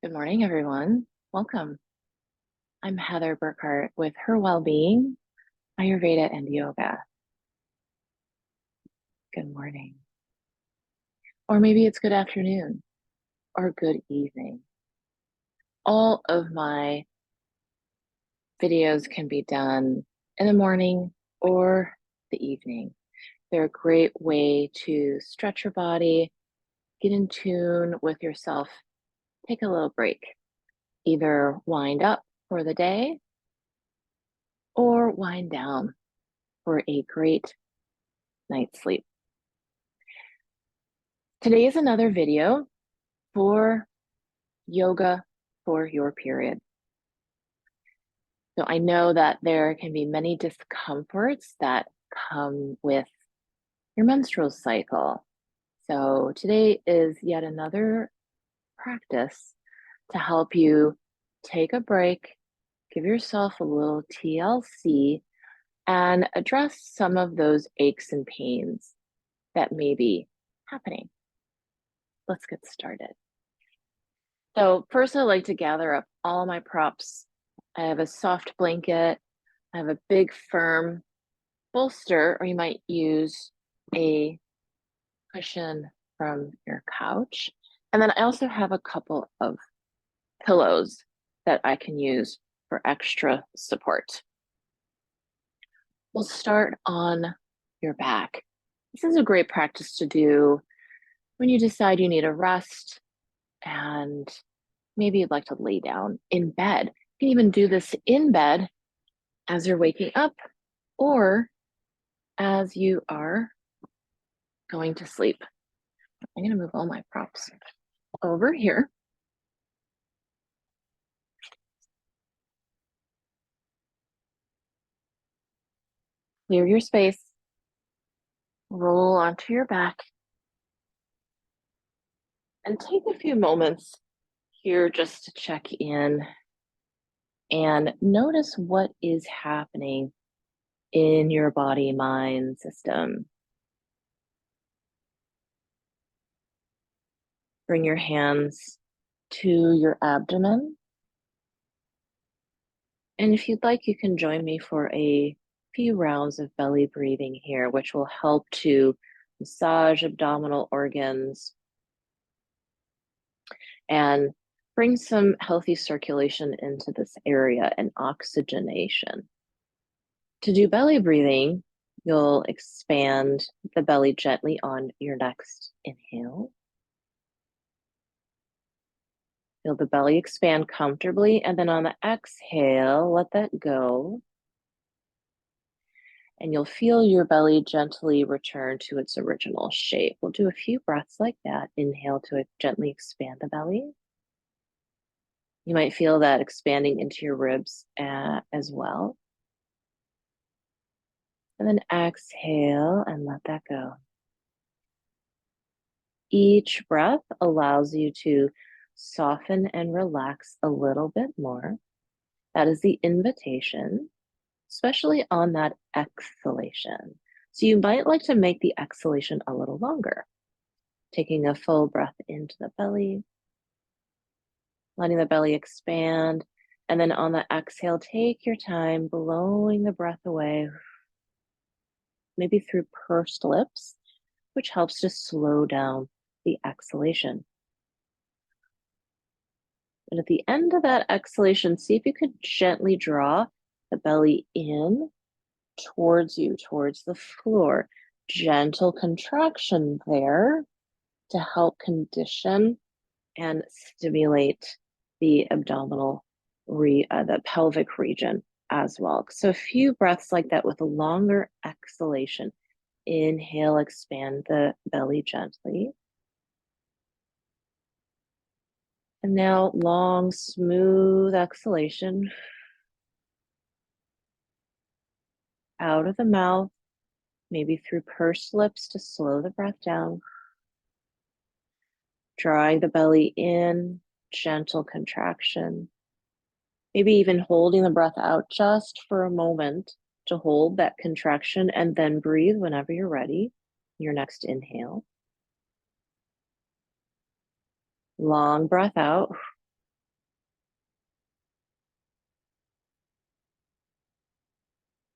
Good morning, everyone. Welcome. I'm Heather Burkart with Her Wellbeing, Ayurveda, and Yoga. Good morning. Or maybe it's good afternoon or good evening. All of my videos can be done in the morning or the evening. They're a great way to stretch your body, get in tune with yourself, take a little break, either wind up for the day or wind down for a great night's sleep. Today is another video for yoga for your period. So I know that there can be many discomforts that come with your menstrual cycle. So today is yet another practice to help you take a break, give yourself a little TLC, and address some of those aches and pains that may be happening. Let's get started. So first, I'd like to gather up all my props. I have a soft blanket. I have a big firm bolster, or you might use a cushion from your couch. And then I also have a couple of pillows that I can use for extra support. We'll start on your back. This is a great practice to do when you decide you need a rest and maybe you'd like to lay down in bed. You can even do this in bed as you're waking up or as you are going to sleep. I'm going to move all my props over here. Clear your space. Roll onto your back. And take a few moments here just to check in and notice what is happening in your body, mind, system. Bring your hands to your abdomen. And if you'd like, you can join me for a few rounds of belly breathing here, which will help to massage abdominal organs and bring some healthy circulation into this area and oxygenation. To do belly breathing, you'll expand the belly gently on your next inhale. Feel the belly expand comfortably, and then on the exhale, let that go. And you'll feel your belly gently return to its original shape. We'll do a few breaths like that. Inhale to gently expand the belly. You might feel that expanding into your ribs as well. And then exhale and let that go. Each breath allows you to soften and relax a little bit more. That is the invitation, especially on that exhalation. So you might like to make the exhalation a little longer. Taking a full breath into the belly, letting the belly expand, and then on the exhale, take your time blowing the breath away, maybe through pursed lips, which helps to slow down the exhalation. And at the end of that exhalation, see if you could gently draw the belly in towards you, towards the floor. Gentle contraction there to help condition and stimulate the abdominal, the pelvic region as well. So a few breaths like that with a longer exhalation. Inhale, expand the belly gently. And now long, smooth exhalation out of the mouth, maybe through pursed lips to slow the breath down. Drawing the belly in, gentle contraction. Maybe even holding the breath out just for a moment to hold that contraction and then breathe whenever you're ready. Your next inhale. Long breath out.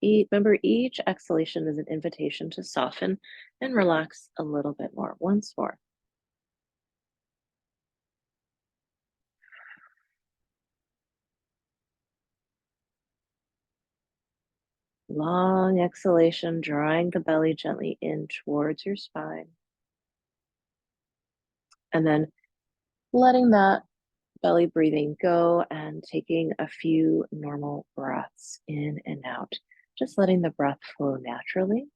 Remember, each exhalation is an invitation to soften and relax a little bit more. Once more. Long exhalation, drawing the belly gently in towards your spine. And then letting that belly breathing go and taking a few normal breaths in and out. Just letting the breath flow naturally.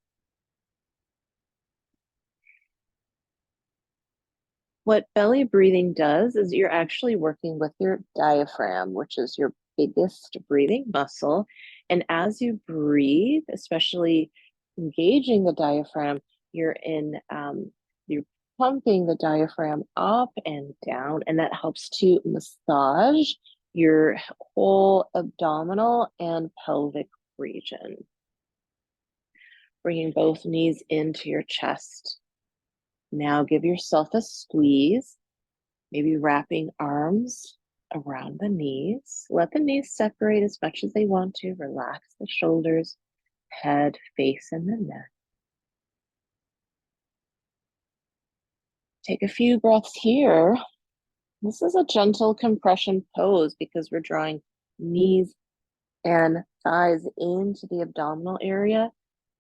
What belly breathing does is you're actually working with your diaphragm, which is your biggest breathing muscle. And as you breathe, especially engaging the diaphragm, you're pumping the diaphragm up and down, and that helps to massage your whole abdominal and pelvic region. Bringing both knees into your chest. Now give yourself a squeeze, maybe wrapping arms around the knees. Let the knees separate as much as they want to. Relax the shoulders, head, face, and the neck. Take a few breaths here. This is a gentle compression pose because we're drawing knees and thighs into the abdominal area,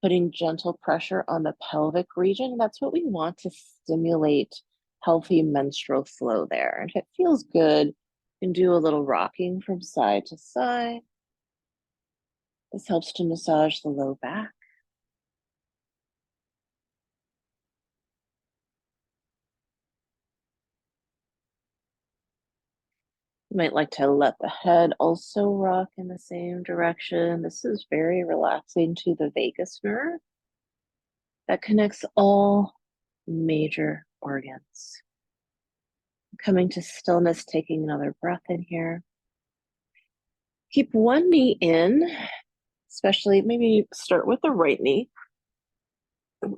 putting gentle pressure on the pelvic region. That's what we want to stimulate healthy menstrual flow there. And if it feels good, you can do a little rocking from side to side. This helps to massage the low back. You might like to let the head also rock in the same direction. This is very relaxing to the vagus nerve that connects all major organs. Coming to stillness, taking another breath in here. Keep one knee in, especially maybe start with the right knee.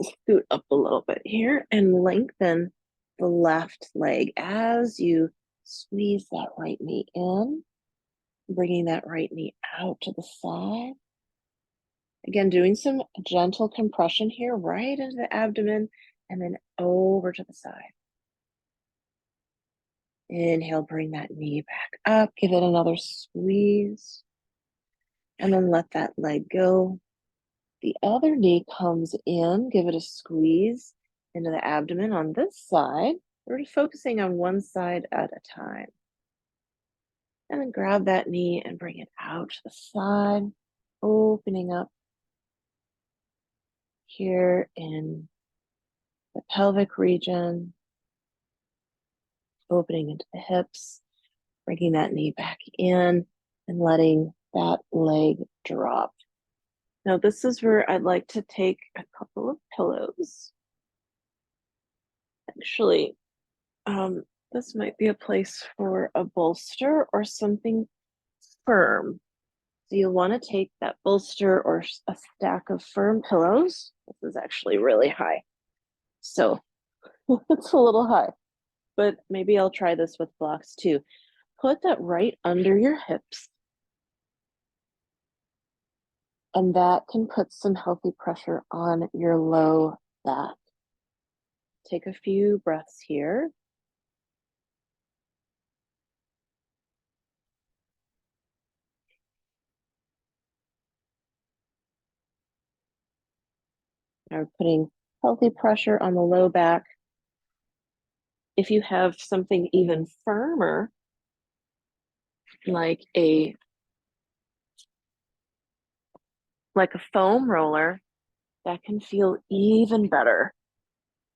Scoot up a little bit here and lengthen the left leg as you squeeze that right knee in, bringing that right knee out to the side. Again, doing some gentle compression here right into the abdomen and then over to the side. Inhale, bring that knee back up, give it another squeeze, and then let that leg go. The other knee comes in, give it a squeeze into the abdomen on this side. We're just focusing on one side at a time. And then grab that knee and bring it out to the side, opening up here in the pelvic region, opening into the hips, bringing that knee back in and letting that leg drop. Now, this is where I'd like to take a couple of pillows. Actually, this might be a place for a bolster or something firm. So you'll want to take that bolster or a stack of firm pillows. This is actually really high. So it's a little high, but maybe I'll try this with blocks too. Put that right under your hips. And that can put some healthy pressure on your low back. Take a few breaths here. Now we're putting healthy pressure on the low back. If you have something even firmer, like a foam roller, that can feel even better.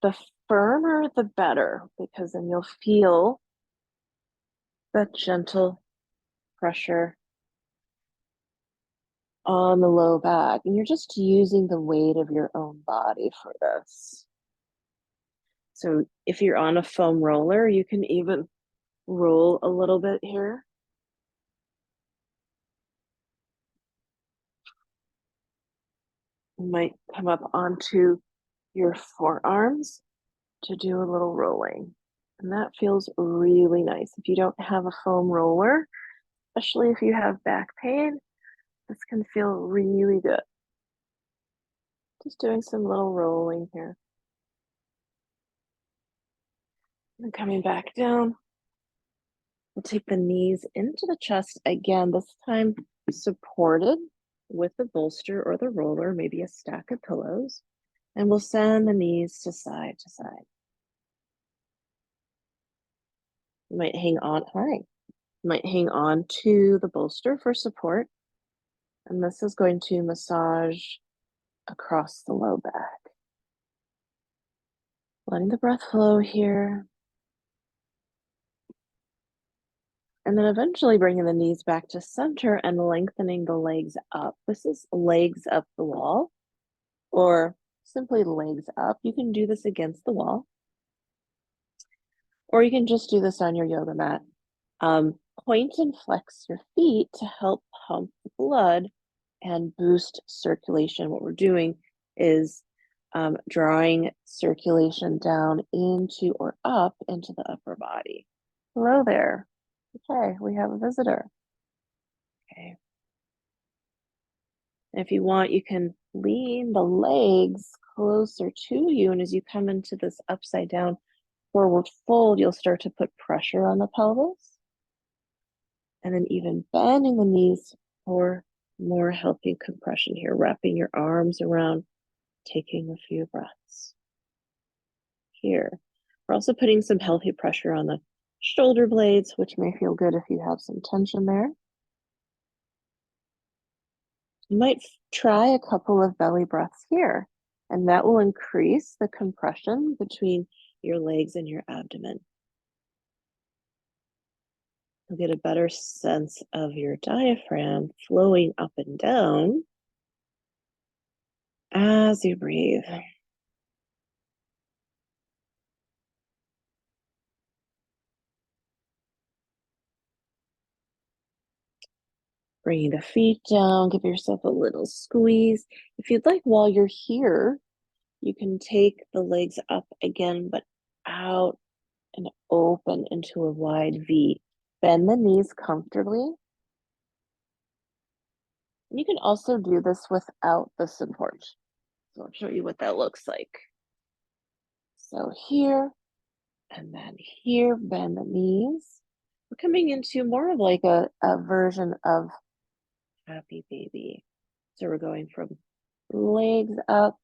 The firmer, the better, because then you'll feel that gentle pressure on the low back. And you're just using the weight of your own body for this. So if you're on a foam roller, you can even roll a little bit here. You might come up onto your forearms to do a little rolling. And that feels really nice. If you don't have a foam roller, especially if you have back pain, this can feel really good. Just doing some little rolling here. And coming back down. We'll take the knees into the chest again, this time supported with the bolster or the roller, maybe a stack of pillows. And we'll send the knees to side to side. You might hang on, you might hang on to the bolster for support. And this is going to massage across the low back. Letting the breath flow here. And then eventually bringing the knees back to center and lengthening the legs up. This is legs up the wall or simply legs up. You can do this against the wall or you can just do this on your yoga mat. Point and flex your feet to help pump the blood and boost circulation. What we're doing is drawing circulation down into or up into the upper body. Hello there. Okay, we have a visitor. Okay. And if you want, you can lean the legs closer to you. And as you come into this upside down forward fold, you'll start to put pressure on the pelvis. And then even bending the knees for more healthy compression here, wrapping your arms around, taking a few breaths. Here, we're also putting some healthy pressure on the shoulder blades, which may feel good if you have some tension there. You might try a couple of belly breaths here, and that will increase the compression between your legs and your abdomen. You'll get a better sense of your diaphragm flowing up and down as you breathe. Bringing the feet down, give yourself a little squeeze. If you'd like, while you're here, you can take the legs up again, but out and open into a wide V. Bend the knees comfortably. And you can also do this without the support. So I'll show you what that looks like. So here, and then here, bend the knees. We're coming into more of like a version of happy baby. So we're going from legs up,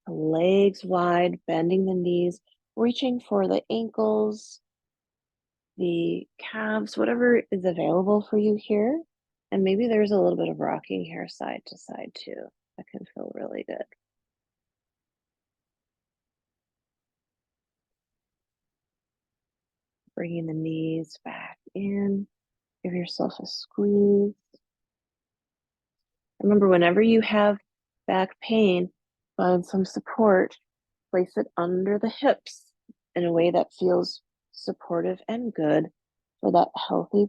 legs wide, bending the knees, reaching for the ankles, the calves, whatever is available for you here. And maybe there's a little bit of rocking here side to side too. That can feel really good. Bringing the knees back in. Give yourself a squeeze. Remember, whenever you have back pain, find some support. Place it under the hips in a way that feels supportive and good for that healthy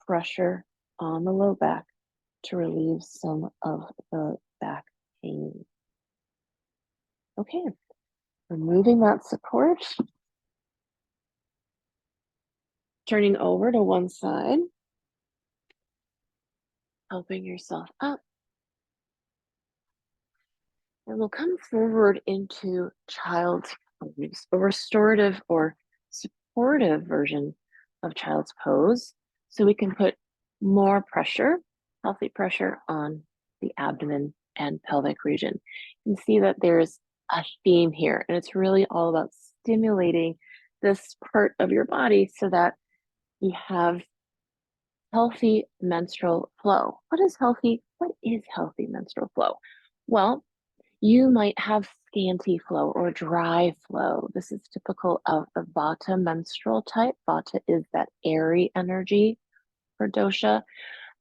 pressure on the low back to relieve some of the back pain. Okay, removing that support. Turning over to one side. Helping yourself up. And we'll come forward into child's pose, a restorative or supportive version of child's pose. So we can put more pressure, healthy pressure on the abdomen and pelvic region. You can see that there's a theme here, and it's really all about stimulating this part of your body so that you have healthy menstrual flow. What is healthy? What is healthy menstrual flow? Well, you might have scanty flow or dry flow. This is typical of the Vata menstrual type. Vata is that airy energy for dosha.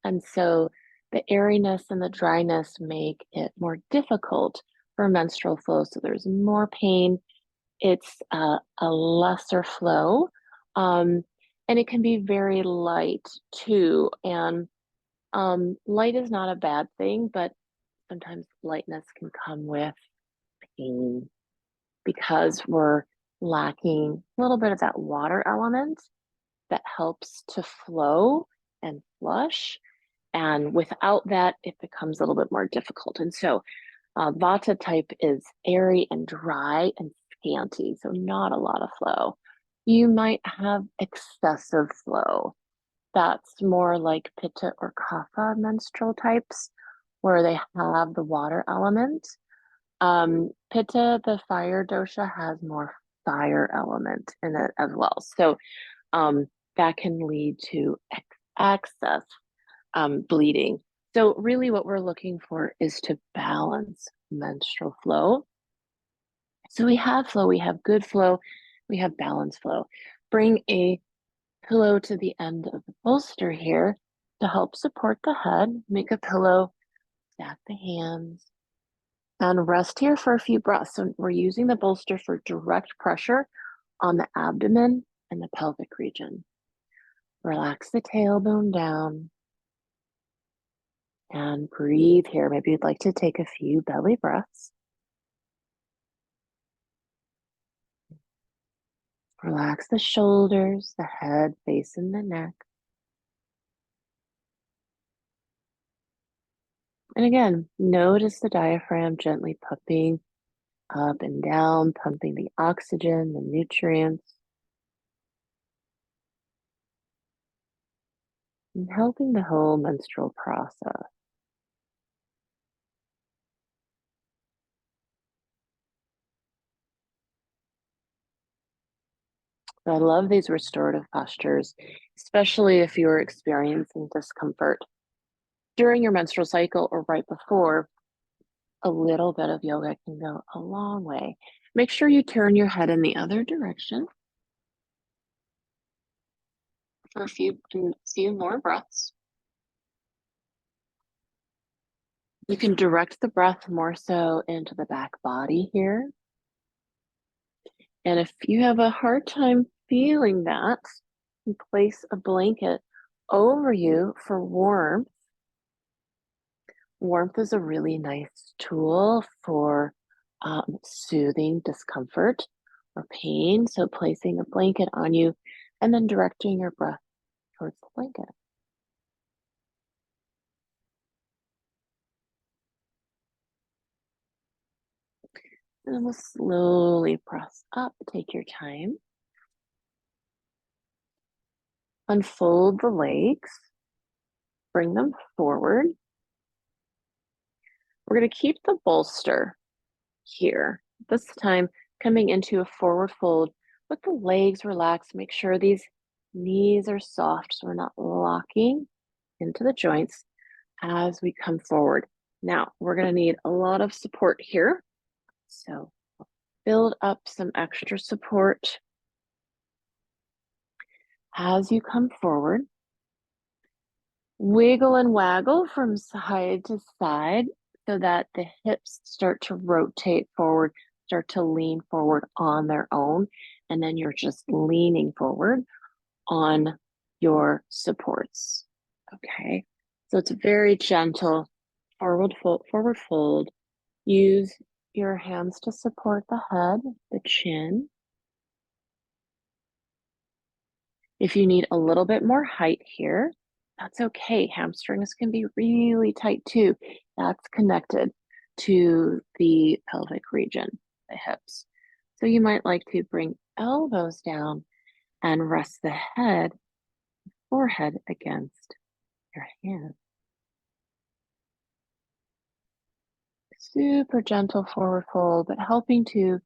And so the airiness and the dryness make it more difficult for menstrual flow. So there's more pain. It's a lesser flow. And it can be very light too. And light is not a bad thing, but sometimes lightness can come with pain because we're lacking a little bit of that water element that helps to flow and flush. And without that, it becomes a little bit more difficult. And so Vata type is airy and dry and scanty, so not a lot of flow. You might have excessive flow. That's more like Pitta or Kapha menstrual types, where they have the water element. Pitta, the fire dosha, has more fire element in it as well. So that can lead to excess bleeding. So really what we're looking for is to balance menstrual flow. So we have flow, we have good flow, we have balanced flow. Bring a pillow to the end of the bolster here to help support the head. Make a pillow, stack the hands, and rest here for a few breaths. So we're using the bolster for direct pressure on the abdomen and the pelvic region. Relax the tailbone down and breathe here. Maybe you'd like to take a few belly breaths. Relax the shoulders, the head, face, and the neck. And again, notice the diaphragm gently pumping up and down, pumping the oxygen, the nutrients, and helping the whole menstrual process. I love these restorative postures, especially if you're experiencing discomfort during your menstrual cycle or right before. A little bit of yoga can go a long way. Make sure you turn your head in the other direction for a few more breaths. You can direct the breath more so into the back body here. And if you have a hard time feeling that, you place a blanket over you for warmth. Warmth is a really nice tool for soothing discomfort or pain. So placing a blanket on you and then directing your breath towards the blanket. And then we'll slowly press up. Take your time. Unfold the legs. Bring them forward. We're going to keep the bolster here. This time coming into a forward fold with the legs relaxed. Make sure these knees are soft so we're not locking into the joints as we come forward. Now we're going to need a lot of support here. So build up some extra support as you come forward. Wiggle and waggle from side to side so that the hips start to rotate forward, start to lean forward on their own. And then you're just leaning forward on your supports. Okay. So it's very gentle, forward fold. Use your hands to support the head, the chin. If you need a little bit more height here, that's okay. Hamstrings can be really tight too. That's connected to the pelvic region, the hips. So you might like to bring elbows down and rest the head, forehead against your hand. Super gentle forward fold, but helping to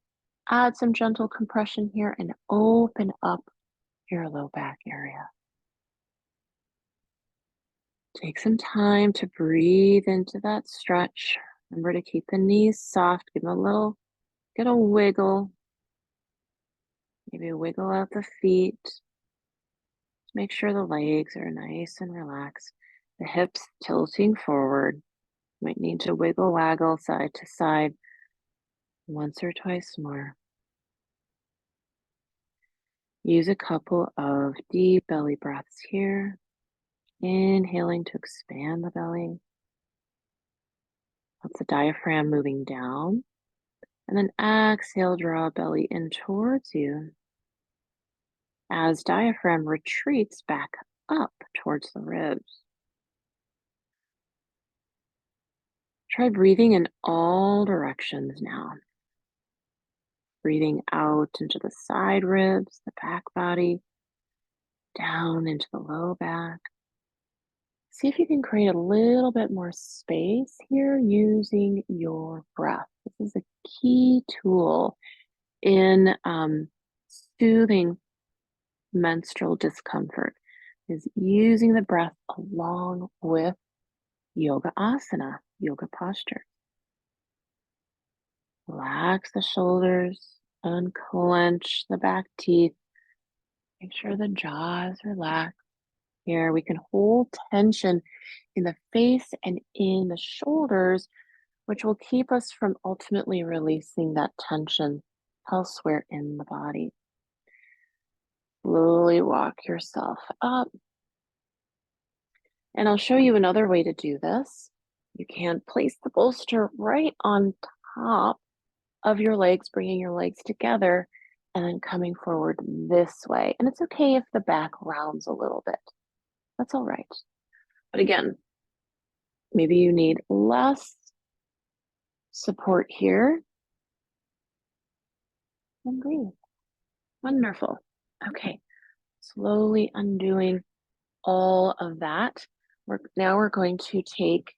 add some gentle compression here and open up your low back area. Take some time to breathe into that stretch. Remember to keep the knees soft. Give them get a wiggle. Maybe wiggle out the feet. Just make sure the legs are nice and relaxed. The hips tilting forward. Might need to wiggle, waggle side to side once or twice more. Use a couple of deep belly breaths here. Inhaling to expand the belly. That's the diaphragm moving down. And then exhale, draw belly in towards you as diaphragm retreats back up towards the ribs. Try breathing in all directions now. Breathing out into the side ribs, the back body, down into the low back. See if you can create a little bit more space here using your breath. This is a key tool in soothing menstrual discomfort, is using the breath along with yoga asana, yoga posture. Relax the shoulders, unclench the back teeth. Make sure the jaw is relaxed. Here we can hold tension in the face and in the shoulders, which will keep us from ultimately releasing that tension elsewhere in the body. Slowly walk yourself up. And I'll show you another way to do this. You can place the bolster right on top of your legs, bringing your legs together and then coming forward this way. And it's okay if the back rounds a little bit. That's all right. But again, maybe you need less support here. And breathe. Wonderful. Okay. Slowly undoing all of that. Now we're going to take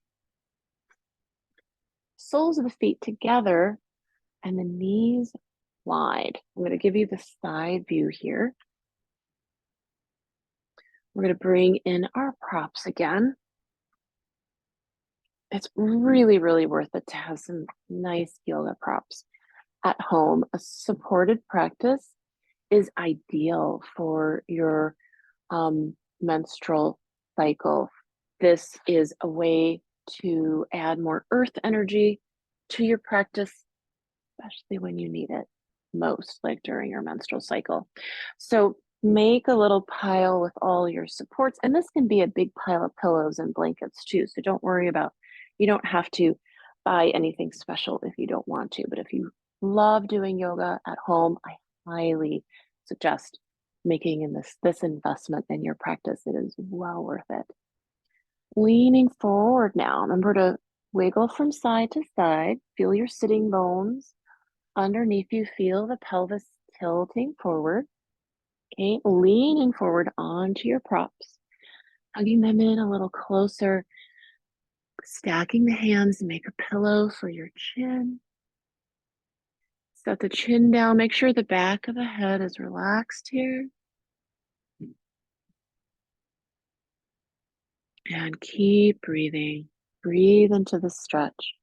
soles of the feet together and the knees wide. I'm going to give you the side view here. We're going to bring in our props again. It's really, really worth it to have some nice yoga props at home. A supported practice is ideal for your menstrual cycle. This is a way to add more earth energy to your practice, especially when you need it most, like during your menstrual cycle. So make a little pile with all your supports, and this can be a big pile of pillows and blankets too. So don't worry about, you don't have to buy anything special if you don't want to, but if you love doing yoga at home, I highly suggest making in this investment in your practice. It is well worth it. Leaning forward now. Remember to wiggle from side to side. Feel your sitting bones underneath you. Feel the pelvis tilting forward. Okay, leaning forward onto your props, hugging them in a little closer, stacking the hands, make a pillow for your chin. Set the chin down. Make sure the back of the head is relaxed here. And keep breathing. Breathe into the stretch.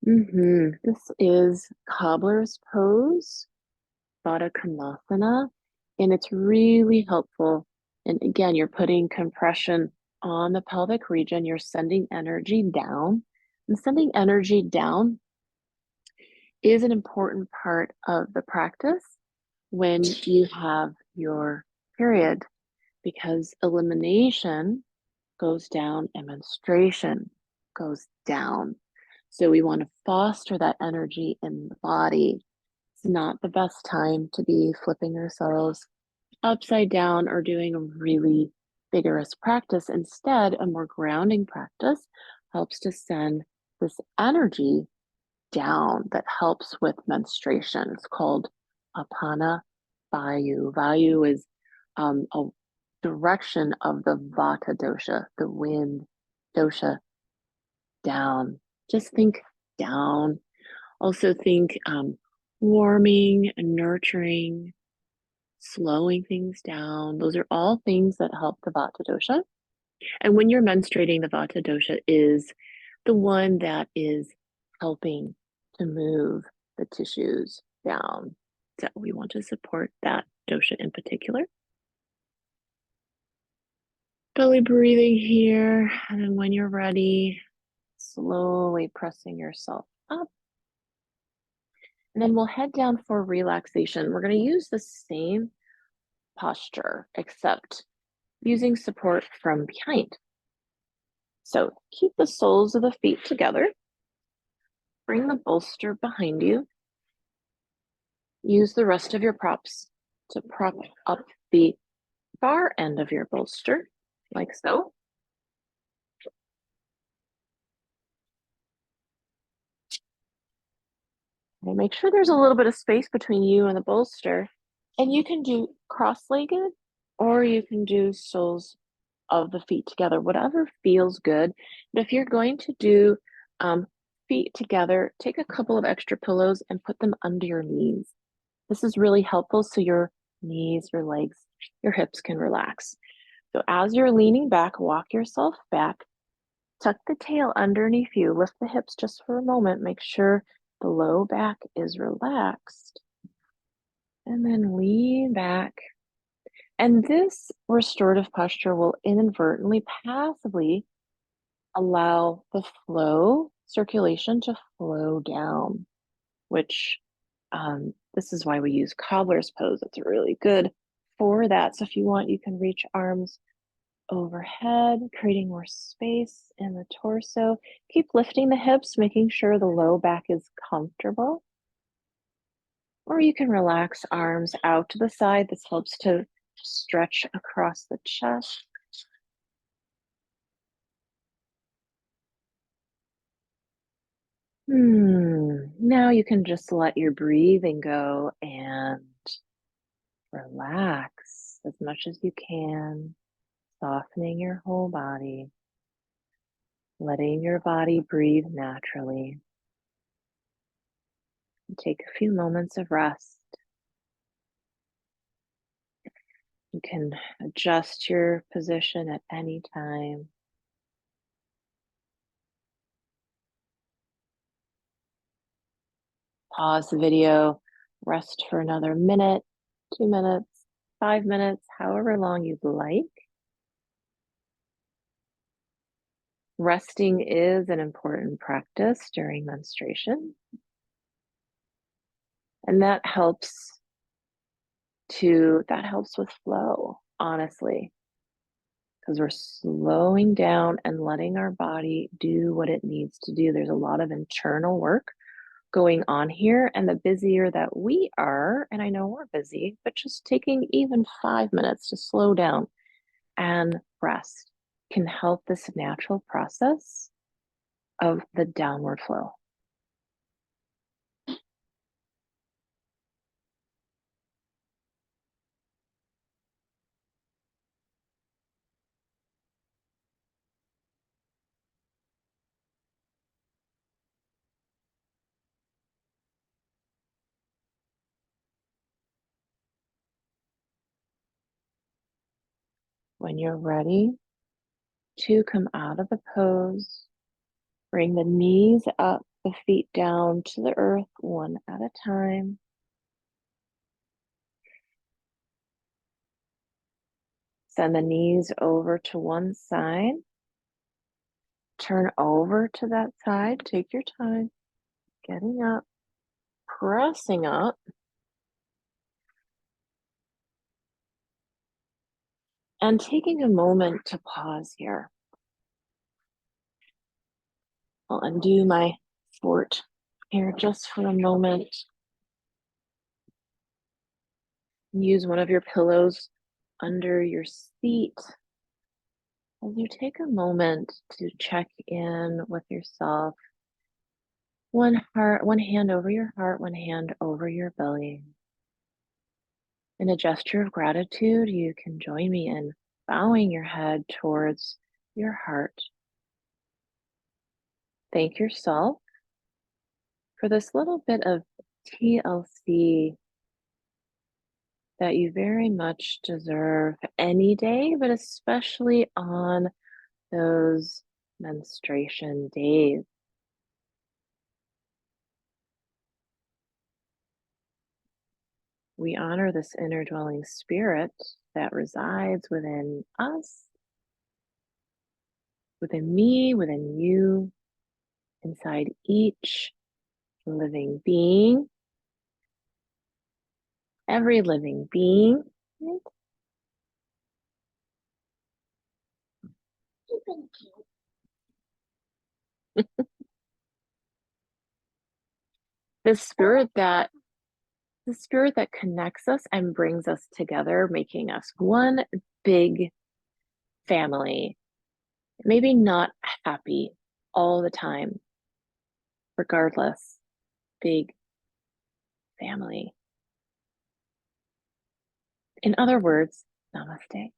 This is cobbler's pose, Baddha Konasana, and it's really helpful. And again, you're putting compression on the pelvic region. You're sending energy down, and sending energy down is an important part of the practice when you have your period, because elimination goes down and menstruation goes down. So we want to foster that energy in the body. It's not the best time to be flipping ourselves upside down or doing a really vigorous practice. Instead, a more grounding practice helps to send this energy down that helps with menstruation. It's called apana vayu. Vayu is a direction of the vata dosha, the wind dosha, down. Just think down. Also think warming, nurturing, slowing things down. Those are all things that help the vata dosha. And when you're menstruating, the vata dosha is the one that is helping to move the tissues down. So we want to support that dosha in particular. Belly breathing here. And then when you're ready, slowly pressing yourself up. And then we'll head down for relaxation. We're going to use the same posture, except using support from behind. So keep the soles of the feet together. Bring the bolster behind you. Use the rest of your props to prop up the far end of your bolster, like so. And make sure there's a little bit of space between you and the bolster. And you can do cross-legged or you can do soles of the feet together, whatever feels good. But if you're going to do feet together, take a couple of extra pillows and put them under your knees. This is really helpful so your knees, your legs, your hips can relax. So as you're leaning back, walk yourself back, tuck the tail underneath you, lift the hips just for a moment, make sure the low back is relaxed, and then lean back. And this restorative posture will inadvertently, passively allow the flow, circulation to flow down, which this is why we use cobbler's pose. It's really good for that. So if you want, you can reach arms overhead, creating more space in the torso. Keep lifting the hips, making sure the low back is comfortable. Or you can relax arms out to the side. This helps to stretch across the chest. Now you can just let your breathing go and relax as much as you can, softening your whole body, letting your body breathe naturally. Take a few moments of rest. You can adjust your position at any time. Pause the video, rest for another minute, 2 minutes, 5 minutes, however long you'd like. Resting is an important practice during menstruation, and that helps with flow, honestly, because we're slowing down and letting our body do what it needs to do. There's a lot of internal work going on here, and the busier that we are, and I know we're busy, but just taking even 5 minutes to slow down and rest can help this natural process of the downward flow. When you're ready to come out of the pose, bring the knees up, the feet down to the earth one at a time. Send the knees over to one side. Turn over to that side. Take your time. Getting up, pressing up. And taking a moment to pause here. I'll undo my fort here just for a moment. Use one of your pillows under your seat as you take a moment to check in with yourself. One hand over your heart, one hand over your belly. In a gesture of gratitude, you can join me in bowing your head towards your heart. Thank yourself for this little bit of TLC that you very much deserve any day, but especially on those menstruation days. We honor this inner dwelling spirit that resides within us, within me, within you, inside each living being, every living being. The spirit that the spirit that connects us and brings us together, making us one big family. Maybe not happy all the time, regardless, big family. In other words, namaste.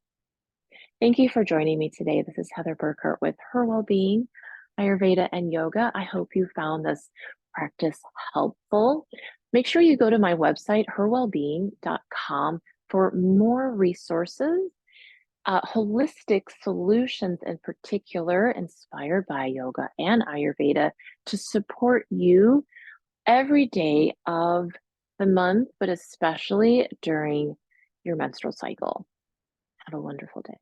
Thank you for joining me today. This is Heather Burkart with Her Wellbeing, Ayurveda, and Yoga. I hope you found this practice helpful. Make sure you go to my website, herwellbeing.com, for more resources, holistic solutions in particular, inspired by yoga and Ayurveda to support you every day of the month, but especially during your menstrual cycle. Have a wonderful day.